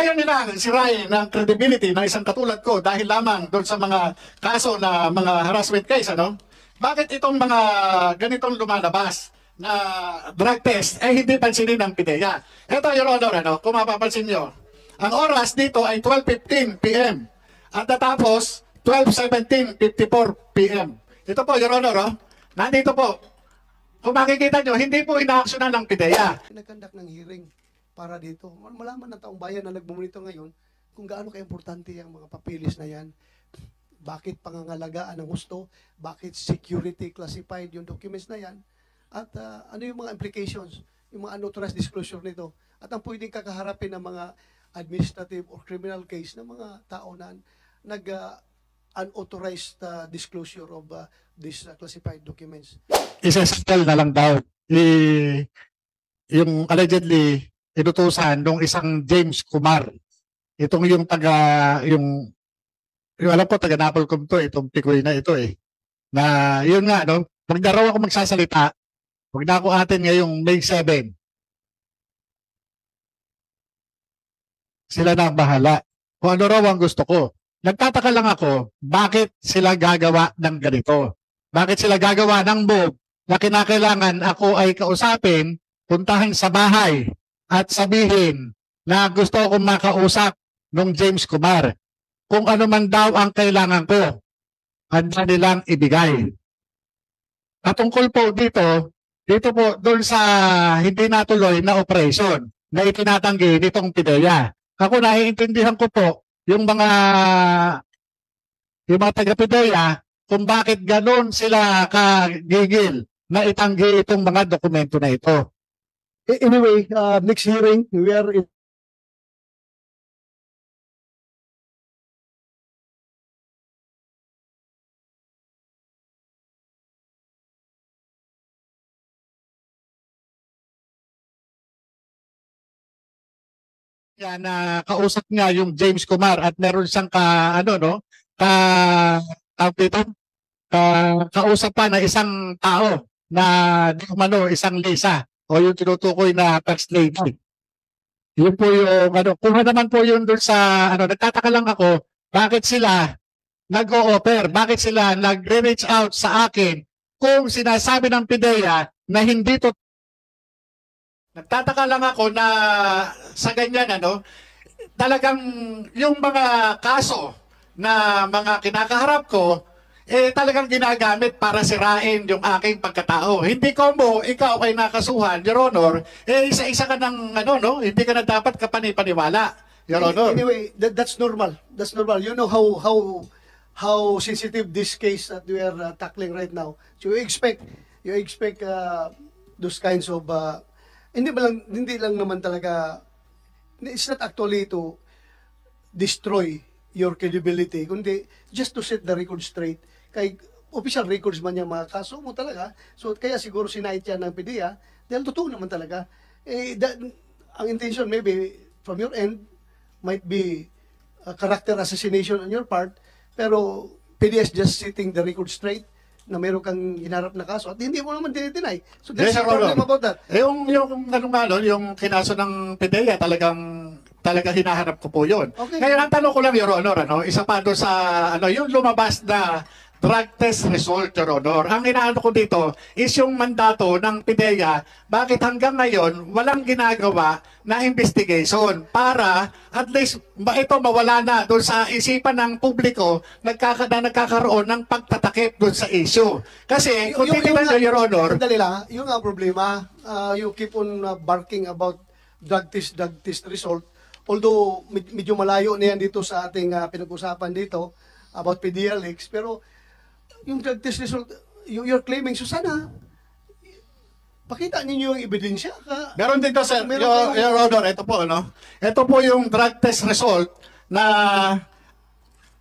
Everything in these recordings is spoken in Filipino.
kaya nilang sirain ang credibility ng isang katulad ko dahil lamang doon sa mga kaso na mga harassment case, ano? Bakit itong mga ganitong lumalabas na drug test ay hindi pansinin ng PIDEA? Ito, Your Honor, ano, kung mapapansin nyo, ang oras dito ay 12:15 p.m. at natapos 12:54 p.m. Ito po, Your Honor, oh, nandito po. Kung makikita nyo, hindi po inaaksyonan ng PIDEA. Nagkandak ng hearing para dito. Malaman ng taong bayan na nagbumunito ngayon kung gaano ka-importante ang mga papilis na yan. Bakit pangangalagaan ng gusto? Bakit security classified yung documents na yan? At ano yung mga implications, yung mga unauthorized disclosure nito? At ang pwedeng kakaharapin ng mga administrative or criminal case ng mga tao na unauthorized disclosure of these classified documents. Isa-settle na lang daw yung allegedly inutusan nung isang James Kumar. Itong yung yung alam ko taga Napolcom to, itong Picoy na ito na yun nga, no, wag na raw ako magsasalita, wag na ako atin ngayong May 7. Sila na ang bahala kung ano raw ang gusto ko. Nagtataka lang ako, bakit sila gagawa ng ganito? Bakit sila gagawa ng move na kinakailangan ako ay kausapin, puntahan sa bahay at sabihin na gusto akong makausap ng James Kumar. Kung ano man daw ang kailangan ko, handa nilang ibigay. At tungkol po dito po doon sa hindi natuloy na operation na itinatanggi nitong PIDEA. Ako naiintindihan ko po yung mga taga-PIDEA kung bakit gano'n sila kagigil na itanggi itong mga dokumento na ito. Anyway, next hearing, we are in na kausap nga yung James Kumar at meron siyang kausap pa na isang tao na isang Lisa o yung tinutukoy na first lady. Yun po yung kuha naman po yun doon sa nagtataka lang ako bakit sila nag-o-offer, bakit sila nagre-reach out sa akin kung sinasabi ng PIDEA na hindi to. Nagtataka lang ako na sa ganyan talagang yung mga kaso na mga kinakaharap ko talagang ginagamit para sirain yung aking pagkatao. Hindi ko mo, ikaw ay nakasuhan, Your Honor, isa-isa ka ng hindi ka na dapat kapanipaniwala, Your Honor. Anyway, that's normal. That's normal. You know how sensitive this case that we are tackling right now. So you expect those kinds of hindi lang naman talaga, it's not actually to destroy your credibility, kundi just to set the record straight. Kay official records man yung mga kaso mo talaga, so kaya siguro sinait yan ng PIDEA, dahil totoo naman talaga. Ang intention maybe from your end might be character assassination on your part, pero PIDEA is just setting the record straight na meron kang hinarap na kaso at hindi mo naman dinideny. So there's a problem about that. Yung kinaso ng PIDEA talagang hinaharap ko po yun. Okay. Ngayon, ang tanong ko lang, Your Honor, isa pa doon sa yung lumabas na drug test result, Your Honor. Ang inaano ko dito is yung mandato ng PIDEA, bakit hanggang ngayon walang ginagawa na investigation para at least ito mawala na doon sa isipan ng publiko nagkakaroon ng pagtatakip doon sa issue. Kasi kung titignan nyo, Your Honor, sandali lang, yung ang problema, you keep on barking about drug test result, although medyo malayo na yan dito sa ating pinag-usapan dito about PDLX, pero yung drug test result, you're claiming, so sana, pakita ninyo yung ebidensya. Meron dito, sir, Your Honor, ito po, ito po yung drug test result na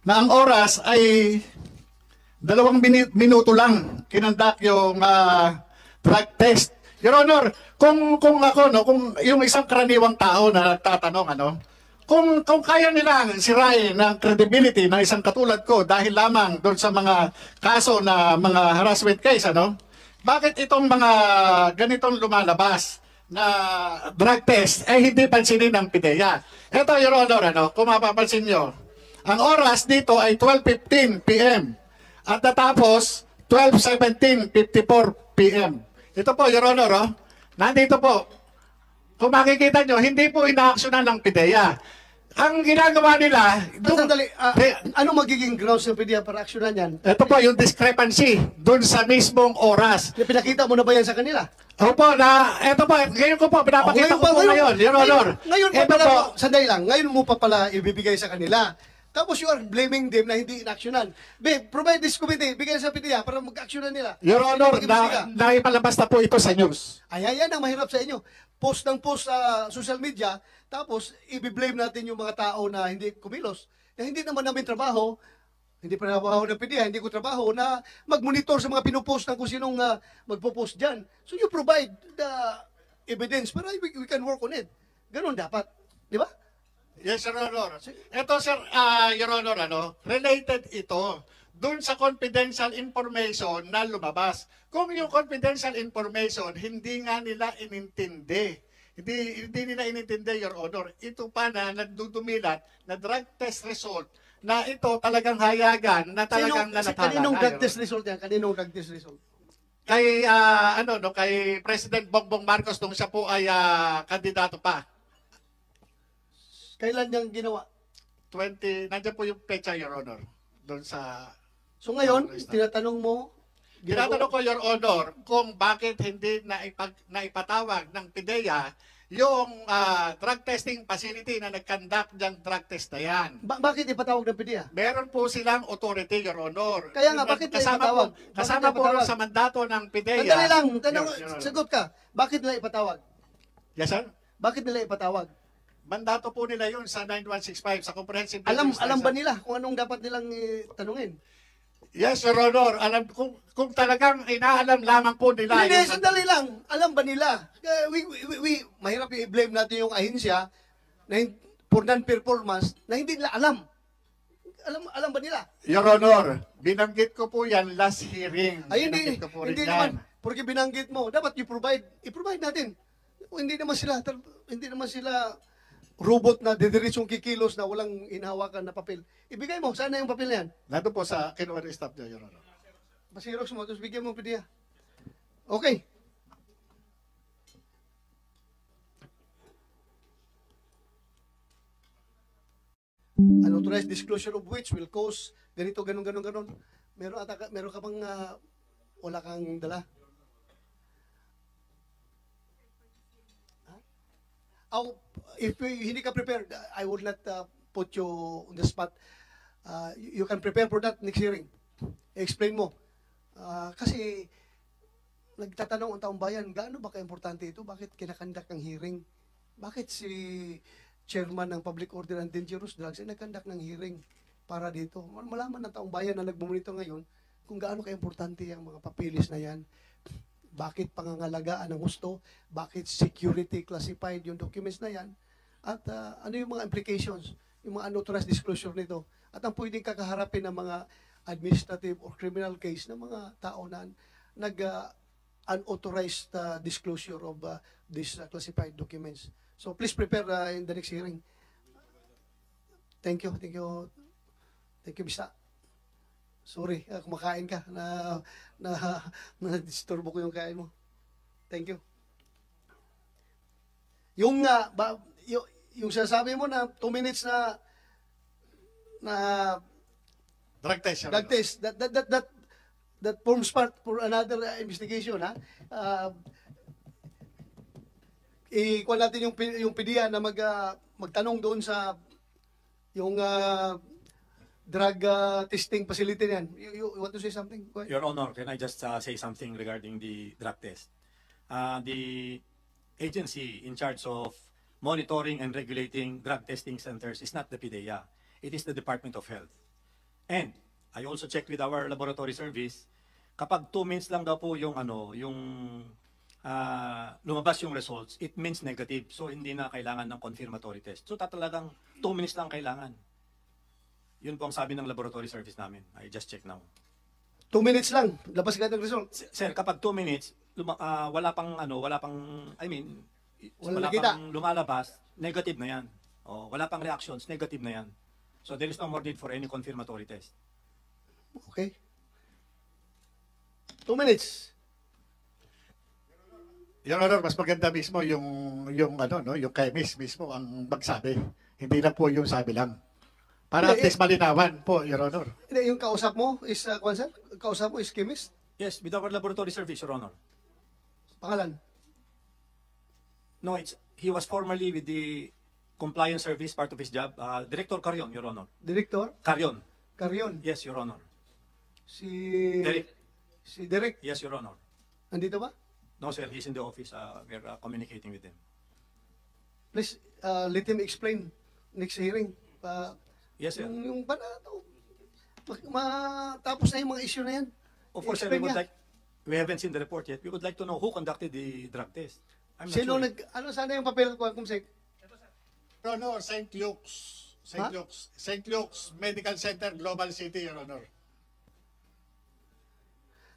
ang oras ay 2 minuto lang kinandak yung drug test. Your Honor, kung yung isang karaniwang tao na nagtatanong, kung kaya nilang sirain ang credibility ng isang katulad ko dahil lamang doon sa mga kaso na mga harassment case, bakit itong mga ganitong lumalabas na drug test ay hindi pansinin ng PIDEA. Ito, Your Honor, kung mapapansin nyo, ang oras dito ay 12:15 p.m. at natapos 12:54 p.m. Ito po, Your Honor, nandito po. Kung makikita nyo, hindi po inaaksyonan ng PIDEA. Ang ginagawa nila, Sandali, ano magiging grounds ng PDEA para aksyonan yan? ito po yung discrepancy dun sa mismong oras. Pinakita mo na ba yan sa kanila? Opo, ito po, ngayon ko po, pinapakita ko po ngayon, Your Honor. Ngayon pa Ito pala, po, sandali lang, ngayon mo pa pala ibibigay sa kanila. Tapos you are blaming them na hindi inaksyonan. Provide this committee, bigay sa PDEA para mag-aksyonan nila. Your Honor, Mag-imbestiga. naipalabas na po ito sa news. Yan ang mahirap sa inyo. Post ng post sa social media, tapos i-blame natin yung mga tao na hindi kumilos. Na hindi naman namin trabaho, hindi pa trabaho ng PDEA, hindi ko trabaho na mag-monitor sa mga pinupost ng kung sinong magpo-post dyan. So you provide the evidence para we can work on it. Ganon dapat. Di ba? Yes, Your Honor. Ito, sir, Your Honor, related ito dun sa confidential information na lumabas. Kung yung confidential information, hindi nga nila inintindi. Hindi nila inintindi, Your Honor. Ito pa na nagdudumilat na drug test result na ito talagang hayagan na talagang nanatala. Kaninong drug test result yan? Kaninong drug test result? Kay, kay President Bongbong Marcos nung siya po ay kandidato pa. Kailan niyang ginawa? 20, nandiyan po yung pecha, Your Honor. Doon sa... So ngayon, tinatanong mo, Tinatanong ko, Your Honor, kung bakit hindi naipatawag ng PIDEA yung drug testing facility na nag-conduct ng drug test na yan. bakit ipatawag ng PDEA? Meron po silang authority, Your Honor. Kaya nga, bakit nila ipatawag? Kasama Bakit po nila ipatawag? sa mandato ng PIDEA. Sandali lang, Your Honor. sagot ka. Bakit nila ipatawag? Yes, sir? Bakit nila ipatawag? Mandato po nila yun sa 9165, sa Comprehensive Alam Legislation. ba nila kung anong dapat nilang tanungin? Yes, Your Honor. Alam, kung talagang inaalam lamang po nila. Hindi, yung- sandali lang. Alam ba nila? Mahirap i-blame natin yung ahensya na for non-performance na hindi nila alam. Alam ba nila? Your Honor, binanggit ko po yan last hearing. Ay, hindi, Binanggit ko po rin hindi yan. naman. Porque binanggit mo, dapat i-provide natin. Hindi naman sila robot na didiritsong kikilos na walang inhawakan na papel. Ibigay mo, saan na yung papel na yan? Nandun po sa kinuha ng staff niya, Your Honor. Pasirox mo, tapos bigyan mo PDEA. Okay. Unauthorized disclosure of which will cause ganito, ganon. Meron ka bang wala kang dala? Oh, if hindi ka prepared, I would not put you on the spot. You can prepare for that next hearing. Explain mo. Kasi nagtatanong ang taong bayan, gaano ba ka-importante ito? Bakit kinakandak ng hearing? Bakit si chairman ng Public Order and Dangerous Drugs ay nagkandak ng hearing para dito? Malaman ng taong bayan na nagmumonitor ngayon kung gaano ka-importante ang mga papilis na yan. Bakit pangangalagaan ng gusto? Bakit security classified yung documents na yan? At ano yung mga implications, yung mga unauthorized disclosure nito? At ang pwedeng kakaharapin ng mga administrative or criminal case ng mga tao na unauthorized disclosure of these classified documents. So please prepare in the next hearing. Thank you, Mr. Sorry, kumakain ka na disturbo ko yung kain mo. Thank you. Yung yung sasabi mo na 2 minutes na Drug test, Your drug Honor. test, that forms part for another investigation, ha? Ikuha natin yung PDEA na magtanong doon sa yung drug testing facility niyan. You want to say something? Go ahead. Your Honor, can I just say something regarding the drug test? The agency in charge of monitoring and regulating drug testing centers is not the PDEA. It is the Department of Health. And I also checked with our laboratory service, kapag 2 minutes lang daw po yung lumabas yung results, it means negative. So hindi na kailangan ng confirmatory test. So talagang 2 minutes lang kailangan. Yun po ang sabi ng laboratory service namin. I just check now. 2 minutes lang, labas ka ng result. Sir, kapag 2 minutes, wala pang, I mean, Walang wala nakita. pang lumalabas, negative na yan. O, wala pang reactions, negative na yan. So there is no more need for any confirmatory test. Okay. 2 minutes. Your Honor, mas maganda mismo yung ano no, yung chemist mismo ang magsabi. Hindi na po yung sabi lang. Para at Hindi, least malinawan po, Your Honor. Hindi, yung kausap mo is, kwan, sir? Kausap mo is chemist? Yes, with our laboratory service, Your Honor. Pangalan? No, he was formerly with the compliance service, part of his job. Director Carion, Your Honor. Director? Carion. Carion? Yes, Your Honor. Si... Derek. Si Derek? Yes, Your Honor. Andito ba? No, sir, he's in the office. We're communicating with him. Please, let him explain next hearing. Yes, sir. Yung para matapos na yung mga issue na yan. Of course, sir, Explain niya. we haven't seen the report yet. We would like to know who conducted the drug test. I'm not Sino sure. ano sana yung papel ko, Kumsek? Your Honor, St. Luke's. Ha? St. Luke's Medical Center, Global City, Your Honor.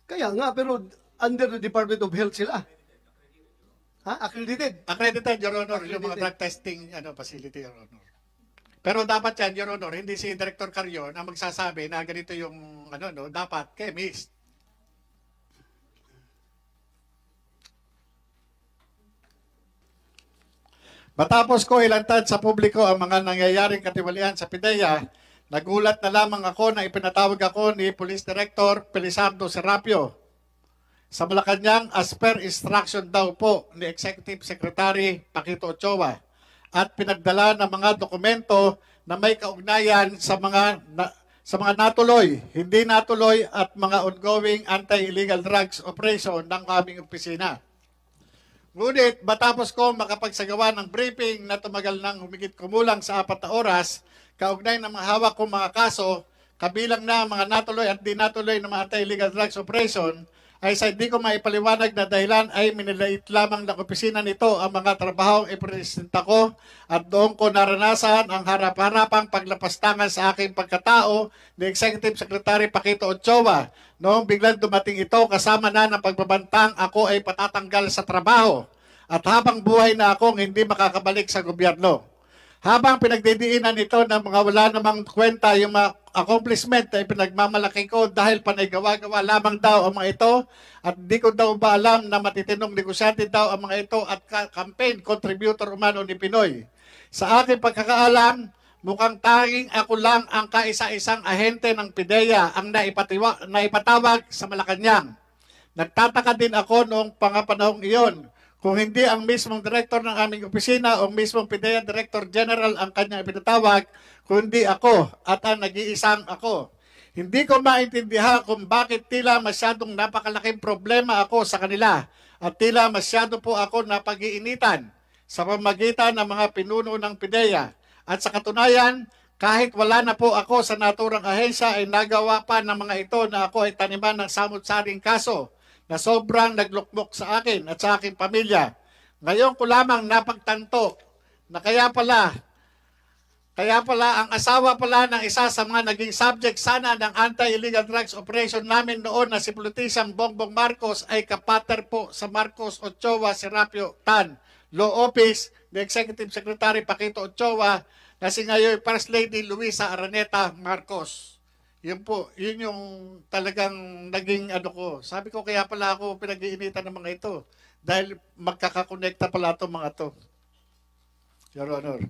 Kaya nga, pero under the Department of Health sila. Ha? Accredited. Accredited, Your Honor, yung mga Accredited. drug testing facility, Your Honor. Pero dapat yan, Your Honor, hindi si Director Carion ang magsasabi na ganito yung, dapat chemist. Matapos ko ilantad sa publiko ang mga nangyayaring katiwalian sa PIDEA, nagulat na lamang ako na ipinatawag ako ni Police Director Felizardo Serapio sa Malacanang as per instruction daw po ni Executive Secretary Paquito Ochoa at pinagdala ng mga dokumento na may kaugnayan sa mga natuloy, hindi natuloy at mga ongoing anti-illegal drugs operation ng aming opisina. Ngunit matapos ko makapagsagawa ng briefing na tumagal ng humigit kumulang sa 4 na oras, kaugnay ng mga hawak kong mga kaso, kabilang na mga natuloy at di natuloy ng mga anti-illegal drugs operation, ay sa hindi ko maipaliwanag na dahilan ay minilait lamang ng opisina nito ang mga trabahong ipresenta ko at doon ko naranasan ang harap-harapang paglapastangan sa aking pagkatao ni Executive Secretary Paquito Ochoa noong biglang dumating ito kasama na ng pagbabantang ako ay patatanggal sa trabaho at habang buhay na akong hindi makakabalik sa gobyerno. Habang pinagdidiinan ito ng mga wala namang kwenta yung mga accomplishment ay pinagmamalaki ko dahil panay gawa-gawa lamang daw ang mga ito at di ko daw ba alam na matitinong negosyante daw ang mga ito at campaign contributor umano ni Pinoy. Sa aking pagkakaalam, mukhang tanging ako lang ang kaisa-isang ahente ng PIDEA ang naipatawag sa Malacanang. Nagtataka din ako noong pangapanahong iyon kung hindi ang mismong director ng aming opisina o mismong PIDEA Director General ang kanyang ipinatawag, kundi ako at ang nag-iisang ako. Hindi ko maintindihan kung bakit tila masyadong napakalaking problema ako sa kanila at tila masyado po ako napag-iinitan sa pamagitan ng mga pinuno ng PIDEA. At sa katunayan, kahit wala na po ako sa naturang ahensya ay nagawa pa ng mga ito na ako ay taniman ng samut-saring kaso na sobrang naglukmok sa akin at sa aking pamilya. Ngayon ko lamang napagtanto na kaya pala ang asawa pala ng isa sa mga naging subject sana ng anti-illegal drugs operation namin noon na si Politician Bongbong Marcos ay kapater po sa Marcos Ochoa Serapio Tan, Law Office ni Executive Secretary Paquito Ochoa na si ngayon First Lady Luisa Araneta Marcos. Yun po, yun yung talagang naging ko. Sabi ko kaya pala ako pinag-iinitan ng mga ito dahil magkakakonekta pala itong mga to. Your Honor.